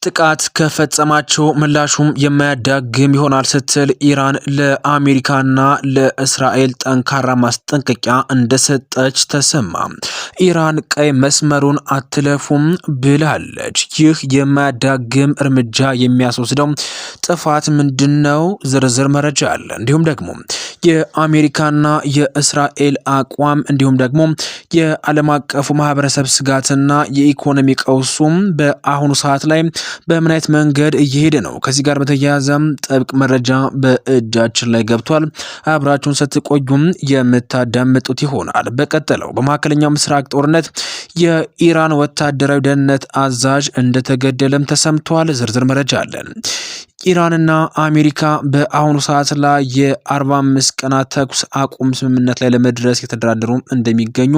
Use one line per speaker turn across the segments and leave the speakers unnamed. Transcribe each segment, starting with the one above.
ጥቃት ከፈጸማቸው ምላሹም የማያዳግም ይሆናል ስትል ኢራን ለአሜሪካና ለእስራኤል ጠንካራ ማስጠንቀቂያ እንደሰጠች ተሰማ። ኢራን ቀይ መስመሩን አትለፉም ብላለች። ይህ የማያዳግም እርምጃ የሚያስወስደው ጥፋት ምንድነው? ዝርዝር መረጃ አለ። እንዲሁም ደግሞ የአሜሪካና የእስራኤል አቋም እንዲሁም ደግሞ የዓለም አቀፉ ማህበረሰብ ስጋትና የኢኮኖሚ ቀውሱም በአሁኑ ሰዓት ላይ በምን አይነት መንገድ እየሄደ ነው? ከዚህ ጋር በተያያዘም ጥብቅ መረጃ በእጃችን ላይ ገብቷል። አብራችሁን ስትቆዩም የምታዳምጡት ይሆናል። በቀጠለው በመካከለኛው ምስራቅ ጦርነት የኢራን ወታደራዊ ደህንነት አዛዥ እንደተገደለም ተሰምቷል። ዝርዝር መረጃ አለን። ኢራንና አሜሪካ በአሁኑ ሰዓት ላይ የ45 ቀናት ተኩስ አቁም ስምምነት ላይ ለመድረስ የተደራደሩ እንደሚገኙ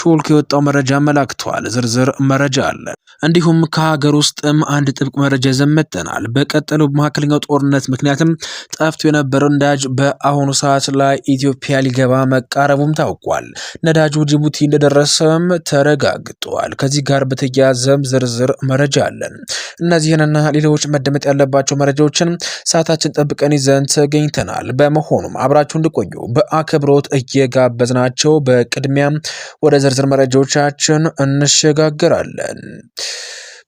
ሾልኮ የወጣው መረጃ መላክቷል። ዝርዝር መረጃ አለ። እንዲሁም ከሀገር ውስጥም አንድ ጥብቅ መረጃ ዘመተናል። በቀጠለው በመካከለኛው ጦርነት ምክንያትም ጠፍቶ የነበረው ነዳጅ በአሁኑ ሰዓት ላይ ኢትዮጵያ ሊገባ መቃረቡም ታውቋል። ነዳጁ ጅቡቲ እንደደረሰም ተረጋግጧል። ከዚህ ጋር በተያያዘም ዝርዝር መረጃ አለን። እነዚህንና ሌሎች መደመጥ ያለባቸው መረጃዎችን ሰዓታችን ጠብቀን ይዘን ተገኝተናል። በመሆኑም አብራችሁ እንድቆዩ በአክብሮት እየጋበዝናቸው በቅድሚያም ወደ ዝርዝር መረጃዎቻችን እንሸጋግራለን።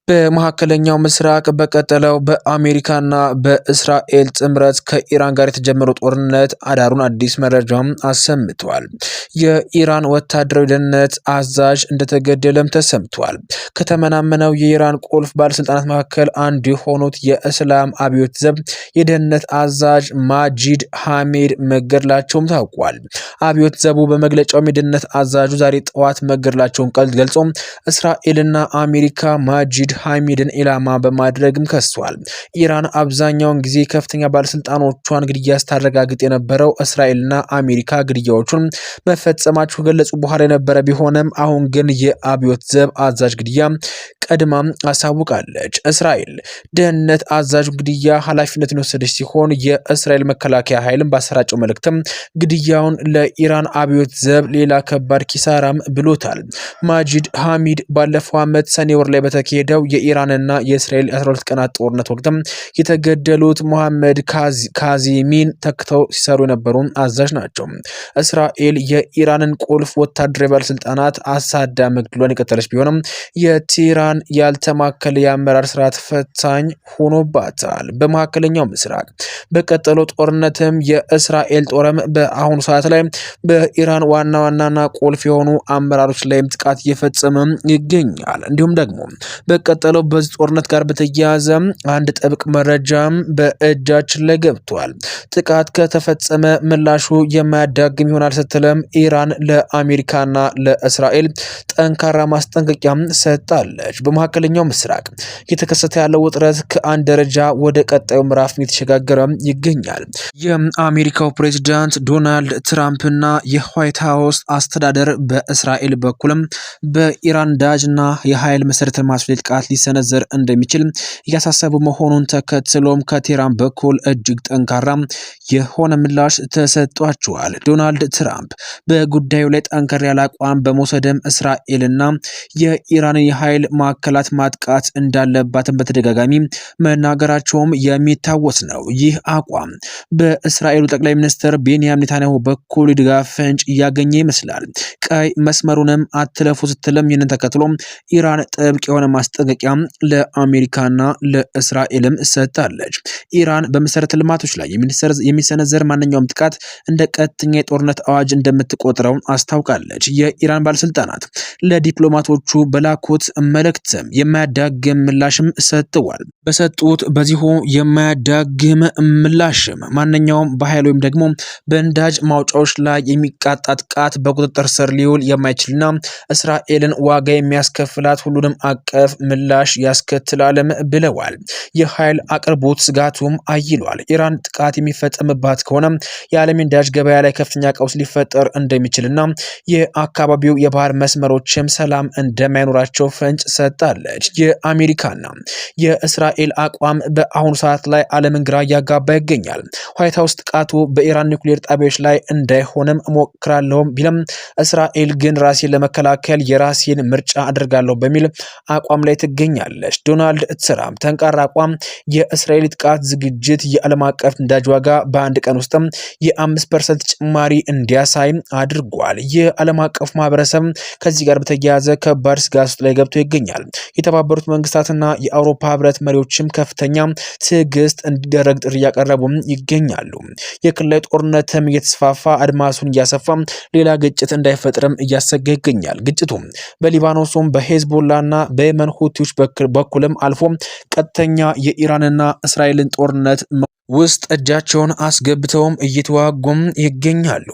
በመካከለኛው ምስራቅ በቀጠለው በአሜሪካና በእስራኤል ጥምረት ከኢራን ጋር የተጀመረው ጦርነት አዳሩን አዲስ መረጃም አሰምቷል። የኢራን ወታደራዊ ደህንነት አዛዥ እንደተገደለም ተሰምቷል። ከተመናመነው የኢራን ቁልፍ ባለስልጣናት መካከል አንዱ የሆኑት የእስላም አብዮት ዘብ የደህንነት አዛዥ ማጂድ ሐሚድ መገደላቸውም ታውቋል። አብዮት ዘቡ በመግለጫው የደህንነት አዛዡ ዛሬ ጠዋት መገደላቸውን ገልጾ እስራኤልና አሜሪካ ማጂድ ሐሚድን ኢላማ በማድረግም ከሷል። ኢራን አብዛኛውን ጊዜ ከፍተኛ ባለስልጣኖቿን ግድያ ስታረጋግጥ የነበረው እስራኤልና አሜሪካ ግድያዎቹን መፈጸማቸው ከገለጹ በኋላ የነበረ ቢሆንም አሁን ግን የአብዮት ዘብ አዛዥ ግድያ ቀድማ አሳውቃለች። እስራኤል ደህንነት አዛዥ ግድያ ኃላፊነትን የወሰደች ሲሆን የእስራኤል መከላከያ ኃይልን ባሰራጨው መልእክትም ግድያውን ለኢራን አብዮት ዘብ ሌላ ከባድ ኪሳራም ብሎታል። ማጂድ ሐሚድ ባለፈው ዓመት ሰኔ ወር ላይ በተካሄደው የኢራንና የእስራኤል 12 ቀናት ጦርነት ወቅትም የተገደሉት መሐመድ ካዚሚን ተክተው ሲሰሩ የነበሩ አዛዥ ናቸው። እስራኤል የኢራንን ቁልፍ ወታደራዊ ባለስልጣናት አሳዳ መግደሏን የቀጠለች ቢሆንም የቴህራን ያልተማከለ የአመራር ስርዓት ፈታኝ ሆኖባታል። በመካከለኛው ምስራቅ በቀጠለው ጦርነትም የእስራኤል ጦርም በአሁኑ ሰዓት ላይ በኢራን ዋናና ቁልፍ የሆኑ አመራሮች ላይም ጥቃት እየፈጸመ ይገኛል። እንዲሁም ደግሞ በቀጠለው በዚህ ጦርነት ጋር በተያያዘ አንድ ጥብቅ መረጃም በእጃችን ላይ ገብቷል። ጥቃት ከተፈጸመ ምላሹ የማያዳግም ይሆናል ስትልም ኢራን ለአሜሪካና ለእስራኤል ጠንካራ ማስጠንቀቂያ ሰጣለች። በመካከለኛው ምስራቅ የተከሰተ ያለው ውጥረት ከአንድ ደረጃ ወደ ቀጣዩ ምዕራፍ እየተሸጋገረ ይገኛል። የአሜሪካው ፕሬዝዳንት ዶናልድ ትራምፕና የዋይት ሃውስ አስተዳደር በእስራኤል በኩልም በኢራን ነዳጅና የኃይል መሰረተ ልማቶች ላይ ጥቃት ሊሰነዘር እንደሚችል እያሳሰቡ መሆኑን ተከትሎም ከቴህራን በኩል እጅግ ጠንካራ የሆነ ምላሽ ተሰጥቷቸዋል። ዶናልድ ትራምፕ በጉዳዩ ላይ ጠንከር ያለ አቋም በመውሰድም እስራኤልና የኢራንን የኃይል ማዕከላት ማጥቃት እንዳለባትም በተደጋጋሚ መናገራቸውም የሚታወስ ነው። ይህ አቋም በእስራኤሉ ጠቅላይ ሚኒስትር ቤንያሚን ኔታንያሁ በኩል ድጋፍ ፍንጭ እያገኘ ይመስላል። ቀይ መስመሩንም አትለፉ ስትልም ይህንን ተከትሎ ኢራን ጥብቅ የሆነ ማስጠንቀቂያ ለአሜሪካና ለእስራኤልም ሰጥታለች። ኢራን በመሰረተ ልማቶች ላይ የሚሰነዘር ማንኛውም ጥቃት እንደ ቀጥተኛ የጦርነት አዋጅ እንደምትቆጥረው አስታውቃለች። የኢራን ባለስልጣናት ለዲፕሎማቶቹ በላኩት መልእክትም የማያዳግም ምላሽም ሰጥተዋል። በሰጡት በዚሁ የማያዳግም ምላሽም ማንኛውም በኃይል ወይም ደግሞ በነዳጅ ማውጫዎች ላይ የሚቃጣ ጥቃት በቁጥጥር ስር ሊውል የማይችልና እስራኤልን ዋጋ የሚያስከፍላት ሁሉንም አቀፍ ምላሽ ያስከትላልም ብለዋል። የኃይል አቅርቦት ስጋቱም አይሏል። ኢራን ጥቃት የሚፈጸምባት ከሆነ የዓለም ነዳጅ ገበያ ላይ ከፍተኛ ቀውስ ሊፈጠር እንደሚችልና የአካባቢው የባህር መስመሮችም ሰላም እንደማይኖራቸው ፍንጭ ሰጣለች። የአሜሪካና የእስራኤል የእስራኤል አቋም በአሁኑ ሰዓት ላይ ዓለምን ግራ እያጋባ ይገኛል። ዋይት ሀውስ ጥቃቱ በኢራን ኒውክሌር ጣቢያዎች ላይ እንዳይሆንም እሞክራለሁም ቢልም እስራኤል ግን ራሴን ለመከላከል የራሴን ምርጫ አድርጋለሁ በሚል አቋም ላይ ትገኛለች። ዶናልድ ትራምፕ ጠንካራ አቋም የእስራኤል ጥቃት ዝግጅት የዓለም አቀፍ ነዳጅ ዋጋ በአንድ ቀን ውስጥም የ5% ጭማሪ እንዲያሳይ አድርጓል። የዓለም አቀፍ ማህበረሰብ ከዚህ ጋር በተያያዘ ከባድ ስጋት ውስጥ ላይ ገብቶ ይገኛል። የተባበሩት መንግስታትና የአውሮፓ ህብረት መሪዎችም ከፍተኛ ትዕግስት እንዲደረግ ጥሪ እያቀረቡ ይገኛሉ። የክልላዊ ጦርነትም እየተስፋፋ አድማሱን እያሰፋ ሌላ ግጭት እንዳይፈጥርም እያሰጋ ይገኛል። ግጭቱ በሊባኖስም በሄዝቦላና በየመን ሁቲዎች በኩልም አልፎ ቀጥተኛ የኢራንና እስራኤልን ጦርነት ውስጥ እጃቸውን አስገብተውም እየተዋጉም ይገኛሉ።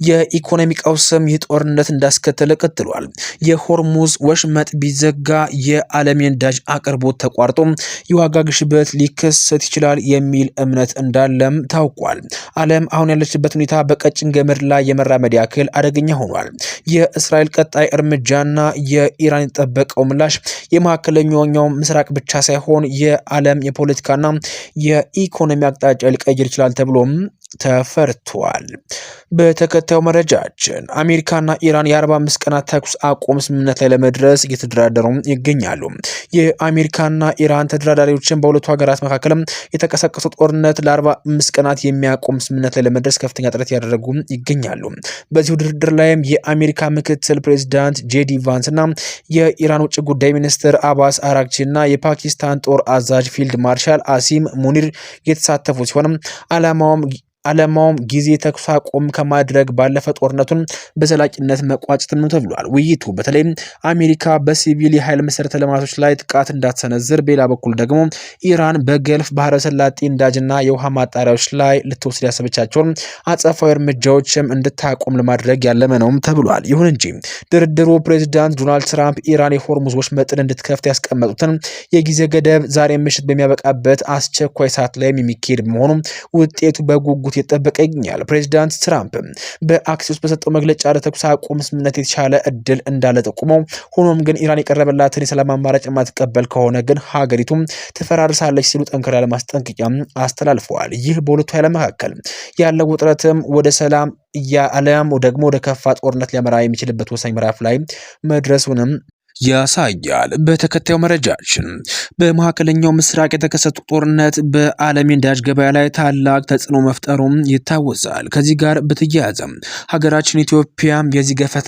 የኢኮኖሚ ቀውስም ይህ ጦርነት እንዳስከተለ ቀጥሏል። የሆርሙዝ ወሽመጥ ቢዘጋ የዓለም የነዳጅ አቅርቦት ተቋርጦ የዋጋ ግሽበት ሊከሰት ይችላል የሚል እምነት እንዳለም ታውቋል። ዓለም አሁን ያለችበት ሁኔታ በቀጭን ገመድ ላይ የመራመድ ያክል አደገኛ ሆኗል። የእስራኤል ቀጣይ እርምጃና የኢራን የጠበቀው ምላሽ የመካከለኛው ምስራቅ ብቻ ሳይሆን የዓለም የፖለቲካና የኢኮኖሚ አቅጣጫ ሊቀይር ይችላል ተብሎም ተፈርቷል። በተከታዩ መረጃችን አሜሪካና ኢራን የ45 ቀናት ተኩስ አቁም ስምምነት ላይ ለመድረስ እየተደራደሩ ይገኛሉ። የአሜሪካና ኢራን ተደራዳሪዎችን በሁለቱ ሀገራት መካከል የተቀሰቀሰው ጦርነት ለ45 ቀናት የሚያቆም ስምምነት ላይ ለመድረስ ከፍተኛ ጥረት ያደረጉ ይገኛሉ። በዚሁ ድርድር ላይም የአሜሪካ ምክትል ፕሬዚዳንት ጄዲ ቫንስ እና የኢራን ውጭ ጉዳይ ሚኒስትር አባስ አራግቺ እና የፓኪስታን ጦር አዛዥ ፊልድ ማርሻል አሲም ሙኒር የተሳተፉ ሲሆንም ዓላማውም ጊዜ ተኩስ አቁም ከማድረግ ባለፈ ጦርነቱን በዘላቂነት መቋጨት ነው ተብሏል። ውይይቱ በተለይም አሜሪካ በሲቪል የኃይል መሰረተ ልማቶች ላይ ጥቃት እንዳትሰነዝር፣ በሌላ በኩል ደግሞ ኢራን በገልፍ ባህረ ሰላጤ ነዳጅና የውሃ ማጣሪያዎች ላይ ልትወስድ ያሰበቻቸውን አጸፋዊ እርምጃዎችም እንድታቆም ለማድረግ ያለመ ነውም ተብሏል። ይሁን እንጂ ድርድሩ ፕሬዚዳንት ዶናልድ ትራምፕ ኢራን የሆርሙዝ ወሽመጥን እንድትከፍት ያስቀመጡትን የጊዜ ገደብ ዛሬ ምሽት በሚያበቃበት አስቸኳይ ሰዓት ላይ የሚካሄድ በመሆኑ ውጤቱ በጉጉት የጠበቀ ይገኛል። ፕሬዚዳንት ትራምፕ በአክሲስ በሰጠው መግለጫ ለተኩስ አቁም ስምምነት የተሻለ እድል እንዳለ ጠቁመው፣ ሆኖም ግን ኢራን የቀረበላትን የሰላም አማራጭ የማትቀበል ከሆነ ግን ሀገሪቱም ትፈራርሳለች ሲሉ ጠንከር ያለ ማስጠንቀቂያ አስተላልፈዋል። ይህ በሁለቱ ኃይላት መካከል ያለው ውጥረትም ወደ ሰላም አሊያም ደግሞ ወደ ከፋ ጦርነት ሊያመራ የሚችልበት ወሳኝ ምዕራፍ ላይ መድረሱንም ያሳያል። በተከታዩ መረጃችን በመካከለኛው ምስራቅ የተከሰቱ ጦርነት በዓለም የነዳጅ ገበያ ላይ ታላቅ ተጽዕኖ መፍጠሩም ይታወሳል። ከዚህ ጋር በተያያዘ ሀገራችን ኢትዮጵያ የዚህ ገፈት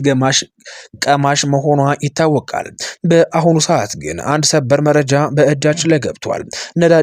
ቀማሽ መሆኗ ይታወቃል። በአሁኑ ሰዓት ግን አንድ ሰበር መረጃ በእጃችን ላይ ገብቷል።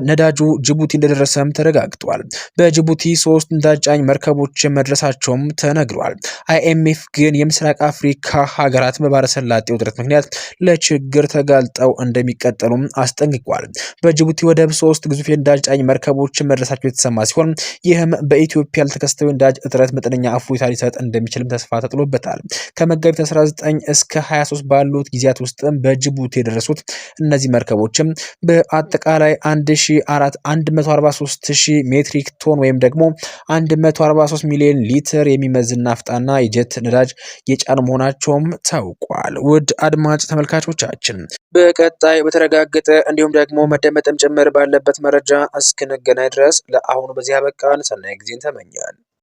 ነዳጁ ጅቡቲ እንደደረሰም ተረጋግጧል። በጅቡቲ 3 ነዳጅ ጫኝ መርከቦች መድረሳቸውም ተነግሯል። አይኤምኤፍ ግን የምስራቅ አፍሪካ ሀገራት በባህረ ሰላጤ ውጥረት ምክንያት ለችግር ተጋልጠው እንደሚቀጠሉም አስጠንቅቋል። በጅቡቲ ወደብ 3 ግዙፍ የነዳጅ ጫኝ መርከቦች መድረሳቸው የተሰማ ሲሆን ይህም በኢትዮጵያ ለተከሰተው የነዳጅ እጥረት መጠነኛ እፎይታ ሊሰጥ እንደሚችልም ተስፋ ተጥሎበታል። ከመጋቢት 19 እስከ 23 ባሉት ጊዜያት ውስጥም በጅቡቲ የደረሱት እነዚህ መርከቦችም በአጠቃላይ 143,000 ሜትሪክ ቶን ወይም ደግሞ 143 ሚሊዮን ሊትር የሚመዝን ናፍጣና የጀት ነዳጅ የጫኑ መሆናቸውም ታውቋል። ውድ አድማጭ ተመልካቾቻችን በቀጣይ በተረጋገጠ እንዲሁም ደግሞ መደመጥም ጭምር ባለበት መረጃ እስክንገናኝ ድረስ ለአሁኑ በዚህ አበቃን። ሰናይ ጊዜን ተመኛል።